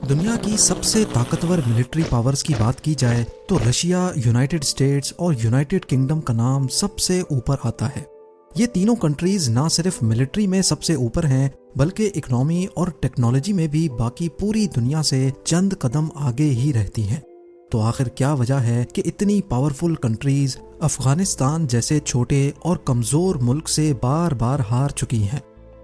दुनिया की सबसे ताकतवर मिलिट्री पावर्स की बात की जाए तो रशिया, यूनाइटेड स्टेट्स और यूनाइटेड किंगडम का नाम सबसे ऊपर आता है। ये तीनों कंट्रीज ना सिर्फ मिलिट्री में सबसे ऊपर हैं, बल्कि इकोनॉमी और टेक्नोलॉजी में भी बाकी पूरी दुनिया से चंद कदम आगे ही रहती हैं। तो आखिर क्या वजह है कि इतनी पावरफुल कंट्रीज अफगानिस्तान जैसे छोटे और कमजोर मुल्क से बार बार हार चुकी हैं?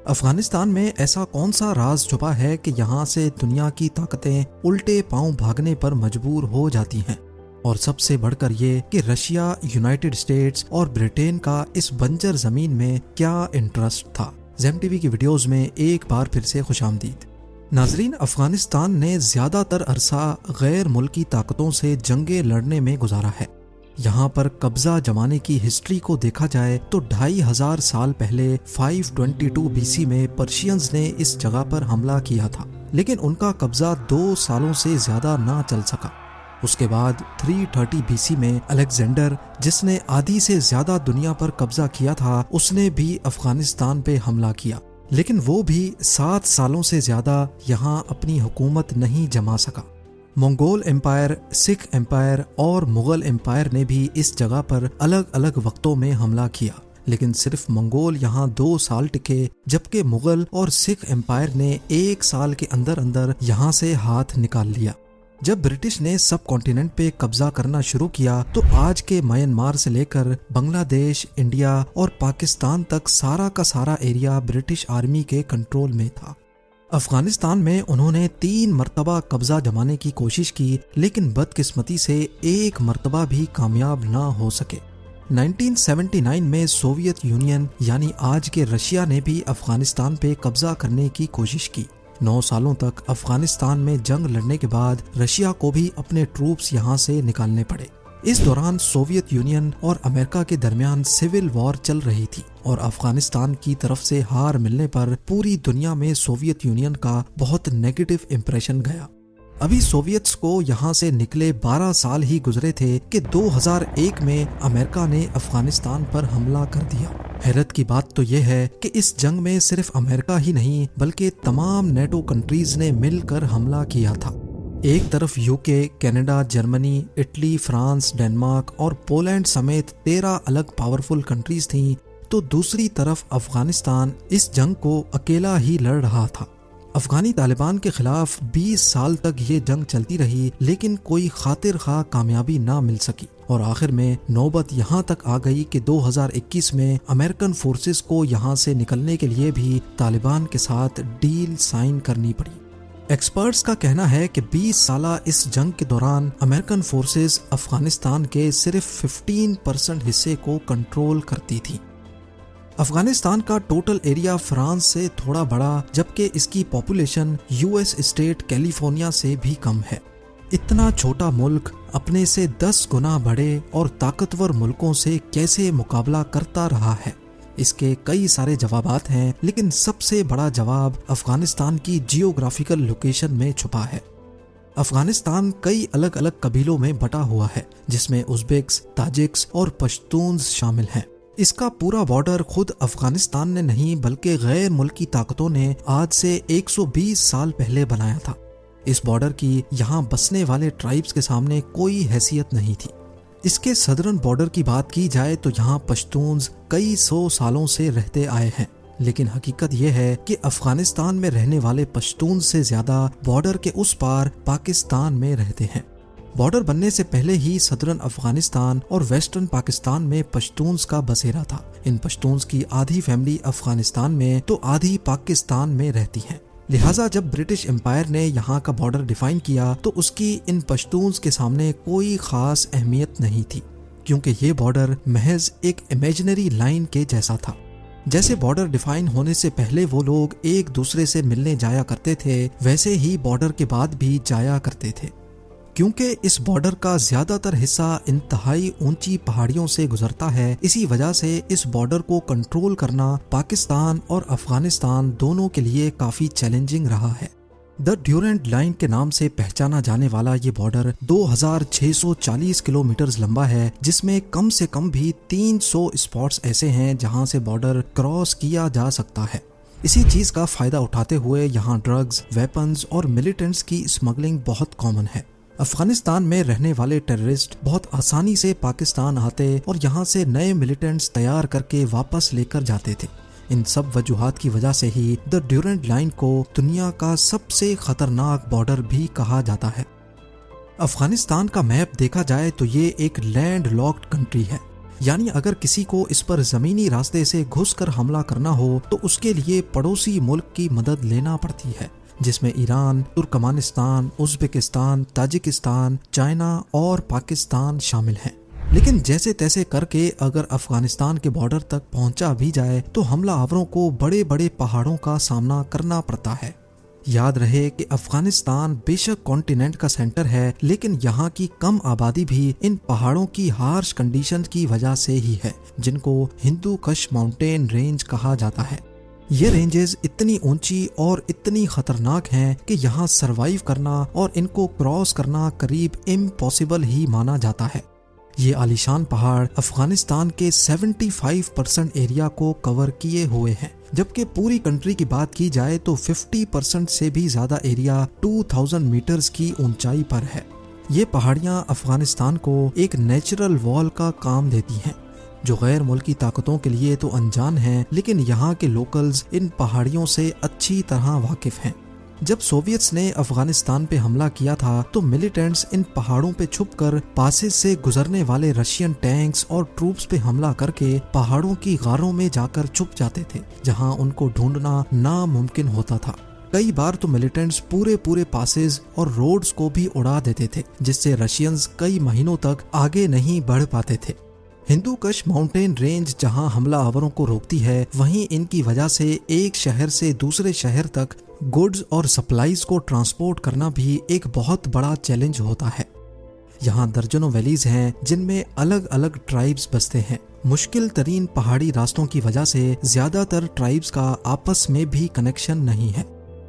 अफगानिस्तान में ऐसा कौन सा राज छुपा है कि यहाँ से दुनिया की ताकतें उल्टे पांव भागने पर मजबूर हो जाती हैं? और सबसे बढ़कर ये कि रशिया, यूनाइटेड स्टेट्स और ब्रिटेन का इस बंजर जमीन में क्या इंटरेस्ट था? ज़ेम टीवी की वीडियोस में एक बार फिर से खुशामदीद। नाजरीन, अफगानिस्तान ने ज्यादातर अरसा गैर मुल्की ताकतों से जंगें लड़ने में गुजारा है। यहाँ पर कब्जा जमाने की हिस्ट्री को देखा जाए तो 2500 साल पहले 522 BC में पर्शियंस ने इस जगह पर हमला किया था, लेकिन उनका कब्जा 2 सालों से ज्यादा ना चल सका। उसके बाद 330 BC में अलेक्जेंडर, जिसने आधी से ज्यादा दुनिया पर कब्जा किया था, उसने भी अफगानिस्तान पे हमला किया, लेकिन वो भी 7 सालों से ज्यादा यहाँ अपनी हुकूमत नहीं जमा सका। मंगोल एम्पायर, सिख एम्पायर और मुगल एम्पायर ने भी इस जगह पर अलग अलग वक्तों में हमला किया, लेकिन सिर्फ मंगोल यहाँ 2 साल टिके, जबकि मुगल और सिख एम्पायर ने 1 साल के अंदर अंदर यहाँ से हाथ निकाल लिया। जब ब्रिटिश ने सब कॉन्टिनेंट पे कब्जा करना शुरू किया तो आज के म्यांमार से लेकर बांग्लादेश, इंडिया और पाकिस्तान तक सारा का सारा एरिया ब्रिटिश आर्मी के कंट्रोल में था। अफगानिस्तान में उन्होंने 3 मरतबा कब्जा जमाने की कोशिश की, लेकिन बदकिस्मती से 1 मरतबा भी कामयाब ना हो सके। 1979 में सोवियत यूनियन यानी आज के रशिया ने भी अफगानिस्तान पे कब्जा करने की कोशिश की। 9 सालों तक अफगानिस्तान में जंग लड़ने के बाद रशिया को भी अपने ट्रूप्स यहाँ से निकालने पड़े। इस दौरान सोवियत यूनियन और अमेरिका के दरमियान सिविल वॉर चल रही थी और अफगानिस्तान की तरफ से हार मिलने पर पूरी दुनिया में सोवियत यूनियन का बहुत नेगेटिव इंप्रेशन गया। अभी सोवियत्स को यहाँ से निकले 12 साल ही गुजरे थे कि 2001 में अमेरिका ने अफगानिस्तान पर हमला कर दिया। हैरत की बात तो यह है कि इस जंग में सिर्फ अमेरिका ही नहीं बल्कि तमाम नेटो कंट्रीज ने मिलकर हमला किया था। एक तरफ UK, Canada, Germany, Italy, France, Denmark और पोलैंड समेत 13 अलग पावरफुल कंट्रीज थीं, तो दूसरी तरफ अफगानिस्तान इस जंग को अकेला ही लड़ रहा था। अफगानी तालिबान के खिलाफ 20 साल तक ये जंग चलती रही, लेकिन कोई खातिर खा कामयाबी ना मिल सकी और आखिर में नौबत यहाँ तक आ गई कि 2021 में अमेरिकन फोर्सेस को यहाँ से निकलने के लिए भी तालिबान के साथ डील साइन करनी पड़ी। एक्सपर्ट्स का कहना है कि 20 साला इस जंग के दौरान अमेरिकन फोर्सेस अफगानिस्तान के सिर्फ 15% हिस्से को कंट्रोल करती थी। अफगानिस्तान का टोटल एरिया फ्रांस से थोड़ा बड़ा, जबकि इसकी पॉपुलेशन यूएस स्टेट कैलिफोर्निया से भी कम है। इतना छोटा मुल्क अपने से 10 गुना बड़े और ताकतवर मुल्कों से कैसे मुकाबला करता रहा है? इसके कई सारे जवाबात हैं, लेकिन सबसे बड़ा जवाब अफगानिस्तान की जियोग्राफिकल लोकेशन में छुपा है। अफगानिस्तान कई अलग अलग कबीलों में बटा हुआ है, जिसमें उज़्बेक्स, ताजिक्स और पश्तून्स शामिल हैं। इसका पूरा बॉर्डर खुद अफगानिस्तान ने नहीं बल्कि गैर मुल्की ताकतों ने आज से 120 साल पहले बनाया था। इस बॉर्डर की यहाँ बसने वाले ट्राइब्स के सामने कोई हैसियत नहीं थी। इसके सदर्न बॉर्डर की बात की जाए तो यहाँ पश्तून्स कई 100 सालों से रहते आए हैं, लेकिन हकीकत यह है कि अफगानिस्तान में रहने वाले पश्तून से ज्यादा बॉर्डर के उस पार पाकिस्तान में रहते हैं। बॉर्डर बनने से पहले ही सदर्न अफगानिस्तान और वेस्टर्न पाकिस्तान में पश्तून्स का बसेरा था। इन पश्तून्स की आधी फैमिली अफगानिस्तान में तो आधी पाकिस्तान में रहती है। लिहाजा जब ब्रिटिश एम्पायर ने यहाँ का बॉर्डर डिफाइन किया तो उसकी इन पश्तून्स के सामने कोई खास अहमियत नहीं थी, क्योंकि ये बॉर्डर महज एक इमेजिनरी लाइन के जैसा था। जैसे बॉर्डर डिफाइन होने से पहले वो लोग एक दूसरे से मिलने जाया करते थे, वैसे ही बॉर्डर के बाद भी जाया करते थे। क्योंकि इस बॉर्डर का ज्यादातर हिस्सा इंतहाई ऊंची पहाड़ियों से गुजरता है, इसी वजह से इस बॉर्डर को कंट्रोल करना पाकिस्तान और अफगानिस्तान दोनों के लिए काफी चैलेंजिंग रहा है। द ड्यूरेंट लाइन के नाम से पहचाना जाने वाला ये बॉर्डर 2640 किलोमीटर लंबा है, जिसमें कम से कम भी 300 स्पॉट्स ऐसे हैं जहां से बॉर्डर क्रॉस किया जा सकता है। इसी चीज का फायदा उठाते हुए यहाँ ड्रग्स, वेपन्स और मिलिटेंट्स की स्मगलिंग बहुत कॉमन है। अफगानिस्तान में रहने वाले टेररिस्ट बहुत आसानी से पाकिस्तान आते और यहाँ से नए मिलिटेंट्स तैयार करके वापस लेकर जाते थे। इन सब वजूहात की वजह से ही द ड्यूरेंट लाइन को दुनिया का सबसे खतरनाक बॉर्डर भी कहा जाता है। अफगानिस्तान का मैप देखा जाए तो ये एक लैंड लॉक्ड कंट्री है, यानी अगर किसी को इस पर जमीनी रास्ते से घुसकर हमला करना हो तो उसके लिए पड़ोसी मुल्क की मदद लेना पड़ती है, जिसमें Iran, Turkmenistan, Uzbekistan, Tajikistan, China और पाकिस्तान शामिल हैं। लेकिन जैसे तैसे करके अगर अफगानिस्तान के बॉर्डर तक पहुंचा भी जाए तो हमलावरों को बड़े बड़े पहाड़ों का सामना करना पड़ता है। याद रहे कि अफगानिस्तान बेशक कॉन्टिनेंट का सेंटर है, लेकिन यहाँ की कम आबादी भी इन पहाड़ों की हार्श कंडीशन की वजह से ही है, जिनको हिंदू कश माउंटेन रेंज कहा जाता है। ये रेंजेस इतनी ऊंची और इतनी खतरनाक हैं कि यहाँ सरवाइव करना और इनको क्रॉस करना करीब इम्पॉसिबल ही माना जाता है। ये आलीशान पहाड़ अफगानिस्तान के 75% एरिया को कवर किए हुए हैं, जबकि पूरी कंट्री की बात की जाए तो 50% से भी ज्यादा एरिया 2000 मीटर्स की ऊंचाई पर है। ये पहाड़ियाँ अफगानिस्तान को एक नेचुरल वॉल का काम देती हैं, जो गैर मुल्की ताकतों के लिए तो अनजान है, लेकिन यहाँ के लोकल्स इन पहाड़ियों से अच्छी तरह वाकिफ हैं। जब सोवियट्स ने अफगानिस्तान पे हमला किया था तो मिलिटेंट्स इन पहाड़ों पे छुपकर पासेस से गुजरने वाले रशियन टैंक्स और ट्रूप्स पे हमला करके पहाड़ों की गारों में जाकर छुप जाते थे, जहां उनको ढूंढना नामुमकिन होता था। कई बार तो मिलिटेंट्स पूरे पासेस और रोड्स को भी उड़ा देते थे, जिससे रशियंस कई महीनों तक आगे नहीं बढ़ पाते थे। हिंदू कश माउंटेन रेंज जहां हमलावरों को रोकती है, वहीं इनकी वजह से एक शहर से दूसरे शहर तक गुड्स और सप्लाईज को ट्रांसपोर्ट करना भी एक बहुत बड़ा चैलेंज होता है। यहाँ दर्जनों वैलीज हैं जिनमें अलग अलग ट्राइब्स बसते हैं। मुश्किल तरीन पहाड़ी रास्तों की वजह से ज्यादातर ट्राइब्स का आपस में भी कनेक्शन नहीं है,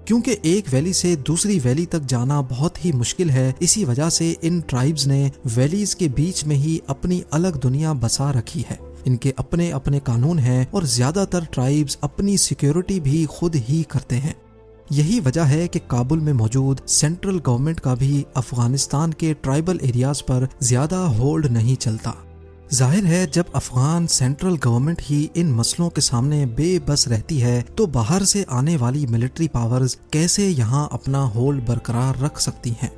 क्योंकि एक वैली से दूसरी वैली तक जाना बहुत ही मुश्किल है। इसी वजह से इन ट्राइब्स ने वैलीज के बीच में ही अपनी अलग दुनिया बसा रखी है। इनके अपने अपने कानून हैं और ज्यादातर ट्राइब्स अपनी सिक्योरिटी भी खुद ही करते हैं। यही वजह है कि काबुल में मौजूद सेंट्रल गवर्नमेंट का भी अफगानिस्तान के ट्राइबल एरियाज पर ज्यादा होल्ड नहीं चलता। जाहिर है, जब अफगान सेंट्रल गवर्नमेंट ही इन मसलों के सामने बेबस रहती है तो बाहर से आने वाली मिलिट्री पावर्स कैसे यहाँ अपना होल्ड बरकरार रख सकती हैं।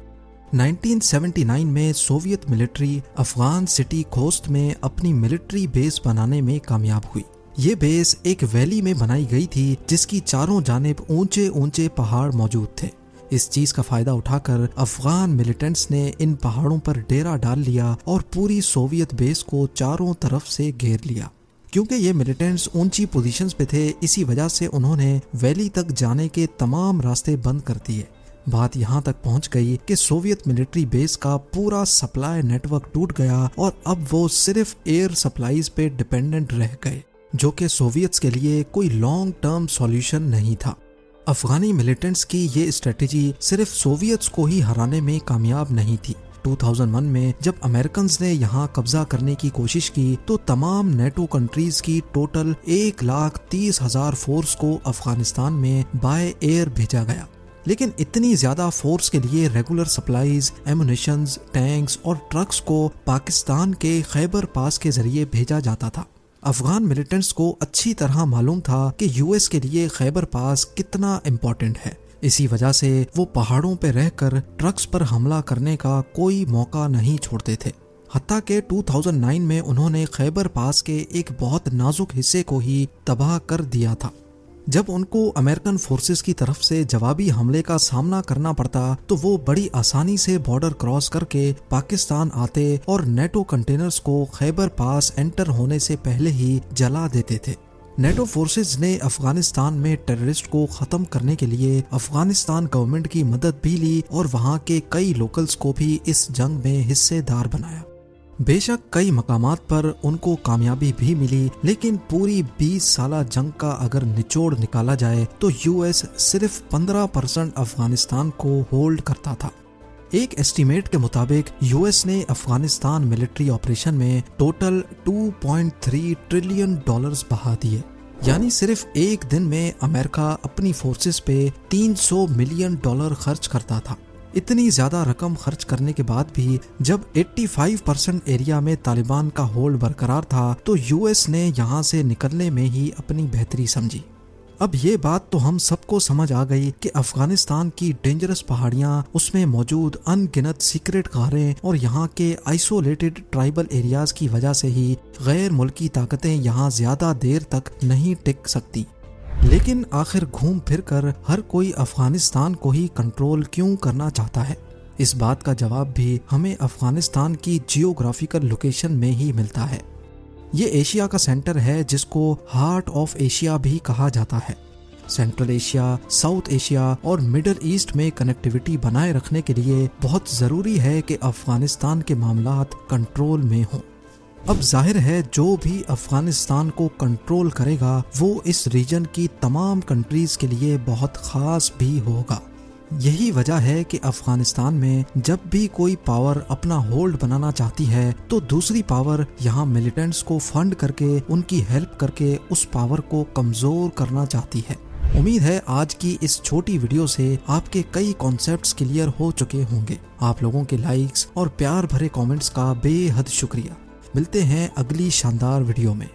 1979 में Soviet military Afghan city Khost में अपनी मिलिट्री बेस बनाने में कामयाब हुई। ये बेस एक वैली में बनाई गई थी जिसकी चारों जानिब ऊंचे ऊंचे पहाड़ मौजूद थे। इस चीज का फायदा उठाकर अफगान मिलिटेंट्स ने इन पहाड़ों पर डेरा डाल लिया और पूरी सोवियत बेस को चारों तरफ से घेर लिया। क्योंकि ये मिलिटेंट्स ऊंची पोजीशंस पे थे, इसी वजह से उन्होंने वैली तक जाने के तमाम रास्ते बंद कर दिए। बात यहाँ तक पहुँच गई कि सोवियत मिलिट्री बेस का पूरा सप्लाई नेटवर्क टूट गया और अब वो सिर्फ एयर सप्लाईज पे डिपेंडेंट रह गए, जो कि सोवियट्स के लिए कोई लॉन्ग टर्म सॉल्यूशन नहीं था। अफगानी मिलिटेंट्स की ये स्ट्रेटेजी सिर्फ सोवियट्स को ही हराने में कामयाब नहीं थी। 2001 में जब अमेरिकन ने यहाँ कब्जा करने की कोशिश की तो तमाम नेटो कंट्रीज की टोटल 1,30,000 फोर्स को अफगानिस्तान में बाय एयर भेजा गया। लेकिन इतनी ज्यादा फोर्स के लिए रेगुलर सप्लाईज, एमुनिशंस, टैंक्स और ट्रक्स को पाकिस्तान के खैबर पास के जरिए भेजा जाता था। अफगान मिलिटेंट्स को अच्छी तरह मालूम था कि यूएस के लिए खैबर पास कितना इम्पोर्टेंट है। इसी वजह से वो पहाड़ों पर रहकर ट्रक्स पर हमला करने का कोई मौका नहीं छोड़ते थे। हत्ता के 2009 में उन्होंने खैबर पास के एक बहुत नाजुक हिस्से को ही तबाह कर दिया था। जब उनको अमेरिकन फोर्सेस की तरफ से जवाबी हमले का सामना करना पड़ता तो वो बड़ी आसानी से बॉर्डर क्रॉस करके पाकिस्तान आते और नेटो कंटेनर्स को खैबर पास एंटर होने से पहले ही जला देते थे। नेटो फोर्सेस ने अफगानिस्तान में टेररिस्ट को खत्म करने के लिए अफगानिस्तान गवर्नमेंट की मदद भी ली और वहाँ के कई लोकल्स को भी इस जंग में हिस्सेदार बनाया। बेशक कई मकामात पर उनको कामयाबी भी मिली, लेकिन पूरी 20 साला जंग का अगर निचोड़ निकाला जाए तो यूएस सिर्फ 15% अफगानिस्तान को होल्ड करता था। एक एस्टीमेट के मुताबिक यूएस ने अफगानिस्तान मिलिट्री ऑपरेशन में टोटल $2.3 ट्रिलियन बहा दिए। यानी सिर्फ एक दिन में अमेरिका अपनी फोर्सेस पे $300 मिलियन खर्च करता था। इतनी ज्यादा रकम खर्च करने के बाद भी जब 85% एरिया में तालिबान का होल्ड बरकरार था तो यूएस ने यहाँ से निकलने में ही अपनी बेहतरी समझी। अब ये बात तो हम सबको समझ आ गई कि अफगानिस्तान की डेंजरस पहाड़ियां, उसमें मौजूद अनगिनत सीक्रेट गारें और यहाँ के आइसोलेटेड ट्राइबल एरियाज की वजह से ही गैर मुल्की ताकतें यहाँ ज्यादा देर तक नहीं टिक सकती। लेकिन आखिर घूम फिर कर हर कोई अफगानिस्तान को ही कंट्रोल क्यों करना चाहता है? इस बात का जवाब भी हमें अफगानिस्तान की जियोग्राफिकल लोकेशन में ही मिलता है। ये एशिया का सेंटर है जिसको हार्ट ऑफ एशिया भी कहा जाता है। सेंट्रल एशिया, साउथ एशिया और मिडल ईस्ट में कनेक्टिविटी बनाए रखने के लिए बहुत ज़रूरी है कि अफगानिस्तान के मामलात कंट्रोल में हों। अब जाहिर है जो भी अफगानिस्तान को कंट्रोल करेगा वो इस रीजन की तमाम कंट्रीज के लिए बहुत ख़ास भी होगा। यही वजह है कि अफगानिस्तान में जब भी कोई पावर अपना होल्ड बनाना चाहती है तो दूसरी पावर यहाँ मिलिटेंट्स को फंड करके, उनकी हेल्प करके उस पावर को कमज़ोर करना चाहती है। उम्मीद है आज की इस छोटी वीडियो से आपके कई कॉन्सेप्ट्स क्लियर हो चुके होंगे। आप लोगों के लाइक्स और प्यार भरे कमेंट्स का बेहद शुक्रिया। मिलते हैं अगली शानदार वीडियो में।